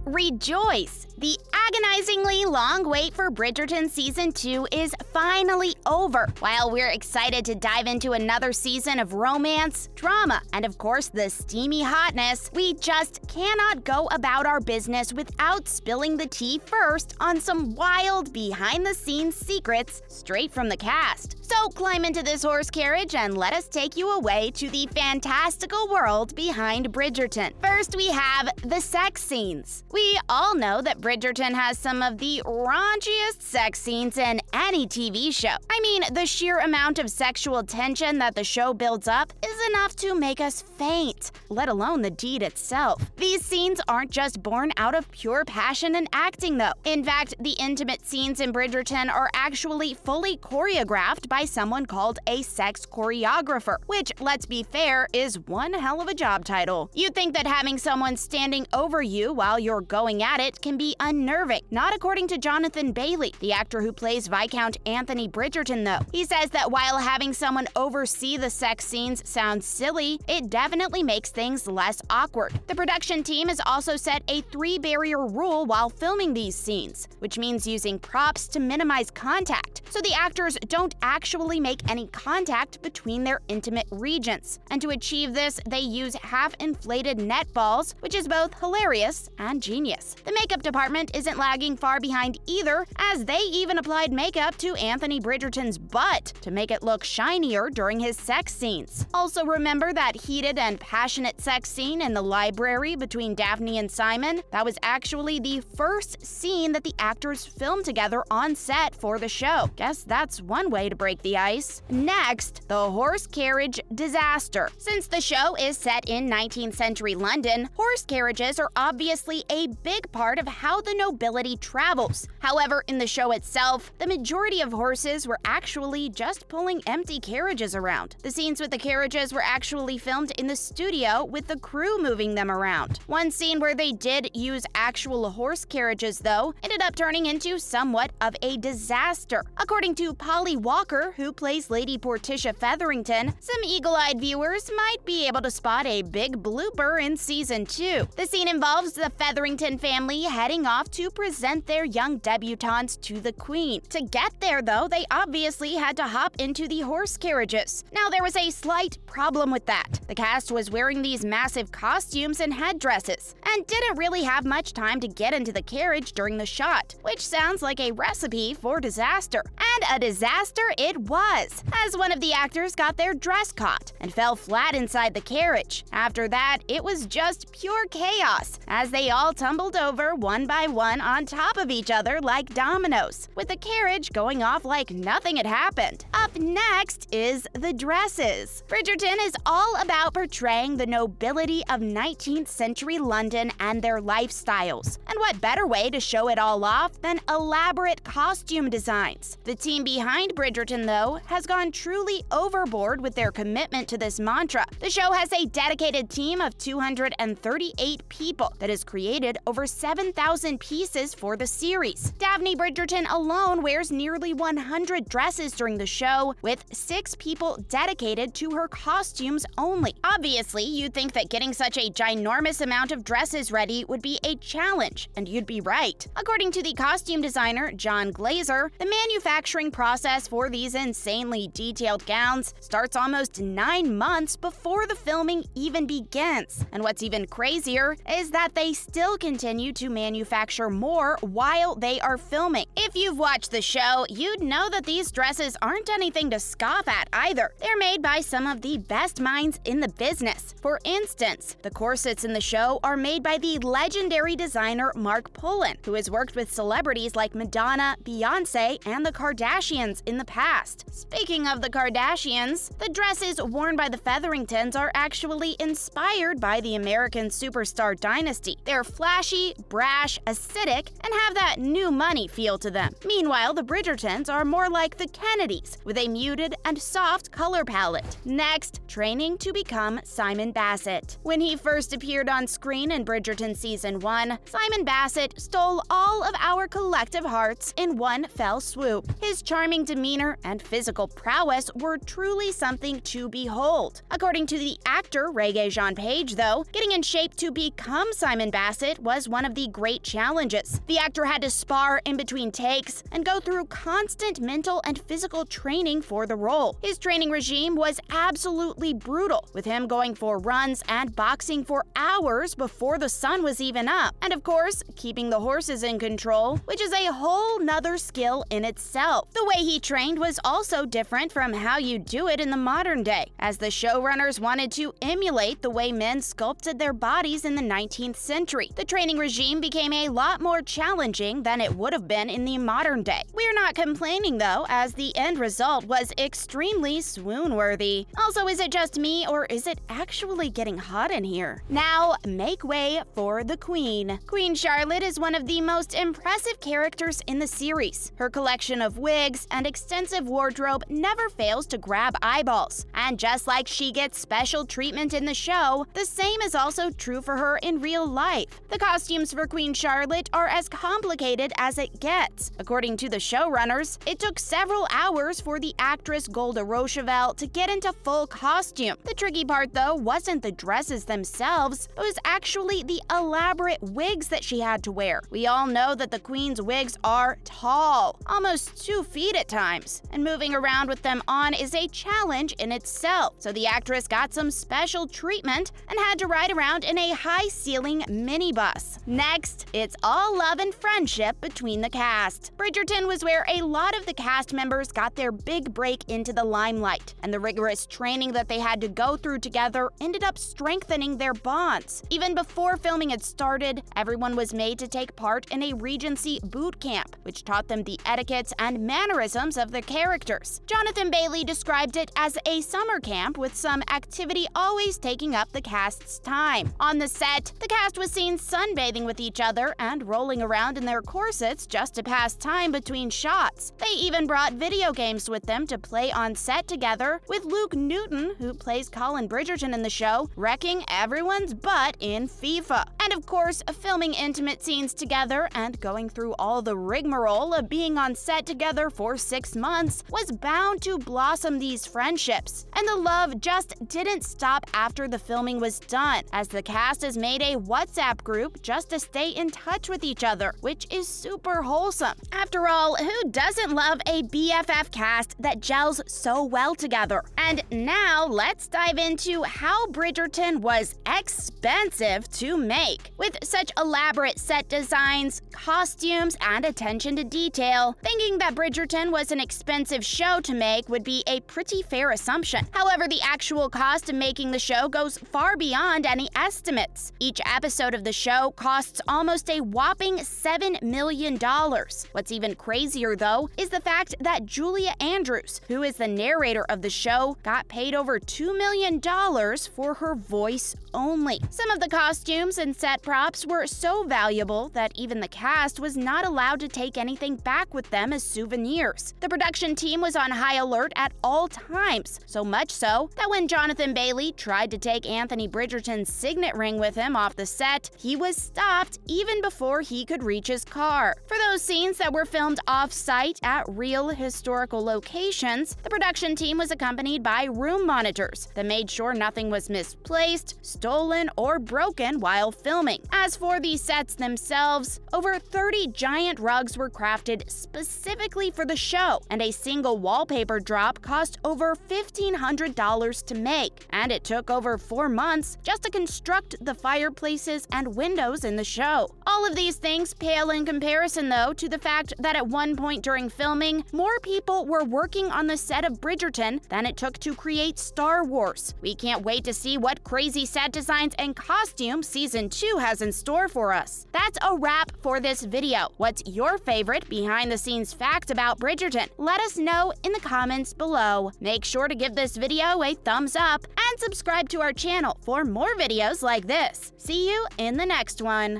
Rejoice! The agonizingly long wait for Bridgerton Season 2 is finally over. While we're excited to dive into another season of romance, drama, and of course the steamy hotness, we just cannot go about our business without spilling the tea first on some wild behind-the-scenes secrets straight from the cast. So climb into this horse carriage and let us take you away to the fantastical world behind Bridgerton. First, we have the sex scenes. We all know that Bridgerton has some of the raunchiest sex scenes in any TV show. I mean, the sheer amount of sexual tension that the show builds up is enough to make us faint, let alone the deed itself. These scenes aren't just born out of pure passion and acting, though. In fact, the intimate scenes in Bridgerton are actually fully choreographed by someone called a sex choreographer, which, let's be fair, is one hell of a job title. You'd think that having someone standing over you while you're going at it can be unnerving. Not according to Jonathan Bailey, the actor who plays Viscount Anthony Bridgerton, though. He says that while having someone oversee the sex scenes sounds silly, it definitely makes things less awkward. The production team has also set a 3-barrier rule while filming these scenes, which means using props to minimize contact, so the actors don't actually make any contact between their intimate regions. And to achieve this, they use half-inflated net balls, which is both hilarious and genius. The makeup department isn't lagging far behind either, as they even applied makeup to Anthony Bridgerton's butt to make it look shinier during his sex scenes. Also remember that heated and passionate sex scene in the library between Daphne and Simon? That was actually the first scene that the actors filmed together on set for the show. Guess that's one way to break the ice. Next, the horse carriage disaster. Since the show is set in 19th century London, horse carriages are obviously a big part of how the nobility travels. However, in the show itself, the majority of horses were actually just pulling empty carriages around. The scenes with the carriages were actually filmed in the studio with the crew moving them around. One scene where they did use actual horse carriages, though, ended up turning into somewhat of a disaster. According to Polly Walker, who plays Lady Portia Featherington, some eagle-eyed viewers might be able to spot a big blooper in Season 2. The scene involves the Featherington family heading off to present their young debutantes to the Queen. To get there, though, they obviously had to hop into the horse carriages. Now, there was a slight problem with that. The cast was wearing these massive costumes and headdresses, and didn't really have much time to get into the carriage during the shot, which sounds like a recipe for disaster. And a disaster it was, as one of the actors got their dress caught and fell flat inside the carriage. After that, it was just pure chaos, as they all tumbled over one by one on top of each other like dominoes, with the carriage going off like nothing had happened. Up next is the dresses. Bridgerton is all about portraying the nobility of 19th century London and their lifestyles. And what better way to show it all off than elaborate costume designs? The team behind Bridgerton, though, has gone truly overboard with their commitment to this mantra. The show has a dedicated team of 238 people that has created over 7,000 pieces for the series. Daphne Bridgerton alone wears nearly 100 dresses during the show, with 6 people dedicated to her costumes only. Obviously, you'd think that getting such a ginormous amount of dresses ready would be a challenge, and you'd be right. According to the costume designer John Glazer, the manufacturing process for these insanely detailed gowns starts almost 9 months before the filming even begins. And what's even crazier is that they still continue to manufacture more while they are filming. If you've watched the show, you'd know that these dresses aren't anything to scoff at either. They're made by some of the best minds in the business. For instance, the corsets in the show are made by the legendary designer Mark Pullen, who has worked with celebrities like Madonna, Beyonce, and the Kardashians in the past. Speaking of the Kardashians, the dresses worn by the Featheringtons are actually inspired by the American superstar dynasty. They're flashy, brash, acidic, and have that new money feel to them. Meanwhile, the Bridgertons are more like the Kennedys, with a muted and soft color palette. Next, training to become Simon Bassett. When he first appeared on screen in Bridgerton Season 1, Simon Bassett stole all of our collective hearts in one fell swoop. His charming demeanor and physical prowess were truly something to behold. According to the actor Regé-Jean Page, though, getting in shape to become Simon Bassett Charlotte was one of the great challenges. The actor had to spar in between takes and go through constant mental and physical training for the role. His training regime was absolutely brutal, with him going for runs and boxing for hours before the sun was even up. And of course, keeping the horses in control, which is a whole nother skill in itself. The way he trained was also different from how you do it in the modern day, as the showrunners wanted to emulate the way men sculpted their bodies in the 19th century. The training regime became a lot more challenging than it would have been in the modern day. We're not complaining though, as the end result was extremely swoon-worthy. Also, is it just me, or is it actually getting hot in here? Now, make way for the Queen. Queen Charlotte is one of the most impressive characters in the series. Her collection of wigs and extensive wardrobe never fails to grab eyeballs. And just like she gets special treatment in the show, the same is also true for her in real life. The costumes for Queen Charlotte are as complicated as it gets. According to the showrunners, it took several hours for the actress Golda Rochevelle to get into full costume. The tricky part, though, wasn't the dresses themselves, it was actually the elaborate wigs that she had to wear. We all know that the Queen's wigs are tall, almost 2 feet at times, and moving around with them on is a challenge in itself. So the actress got some special treatment and had to ride around in a high-ceiling minibus. Next, it's all love and friendship between the cast. Bridgerton was where a lot of the cast members got their big break into the limelight, and the rigorous training that they had to go through together ended up strengthening their bonds. Even before filming had started, everyone was made to take part in a Regency boot camp, which taught them the etiquettes and mannerisms of the characters. Jonathan Bailey described it as a summer camp with some activity always taking up the cast's time. On the set, the cast was seen sunbathing with each other and rolling around in their corsets just to pass time between shots. They even brought video games with them to play on set together, with Luke Newton, who plays Colin Bridgerton in the show, wrecking everyone's butt in FIFA. And of course, filming intimate scenes together and going through all the rigmarole of being on set together for 6 months was bound to blossom these friendships. And the love just didn't stop after the filming was done, as the cast has made a WhatsApp group just to stay in touch with each other, which is super wholesome. After all, who doesn't love a BFF cast that gels so well together? And now let's dive into how Bridgerton was expensive to make. With such elaborate set designs, costumes, and attention to detail, thinking that Bridgerton was an expensive show to make would be a pretty fair assumption. However, the actual cost of making the show goes far beyond any estimates. Each episode of the show costs almost a whopping $7 million. What's even crazier, though, is the fact that Julia Andrews, who is the narrator of the show, got paid over $2 million for her voice only. Some of the costumes and set props were so valuable that even the cast was not allowed to take anything back with them as souvenirs. The production team was on high alert at all times, so much so that when Jonathan Bailey tried to take Anthony Bridgerton's signet ring with him off the set, he was stopped even before he could reach his car. For those scenes that were filmed off-site at real historical locations, the production team was accompanied by room monitors that made sure nothing was misplaced, stolen, or broken while filming. As for the sets themselves, over 30 giant rugs were crafted specifically for the show, and a single wallpaper drop cost over $1,500 to make, and it took over 4 months just to construct the fireplaces and windows in the show. All of these things pale in comparison, though, to the fact that at one point during filming, more people were working on the set of Bridgerton than it took to create Star Wars. We can't wait to see what crazy set designs and costumes Season 2 has in store for us. That's a wrap for this video. What's your favorite behind-the-scenes fact about Bridgerton? Let us know in the comments below. Make sure to give this video a thumbs up and subscribe to our channel for more videos like this. See you in the next one.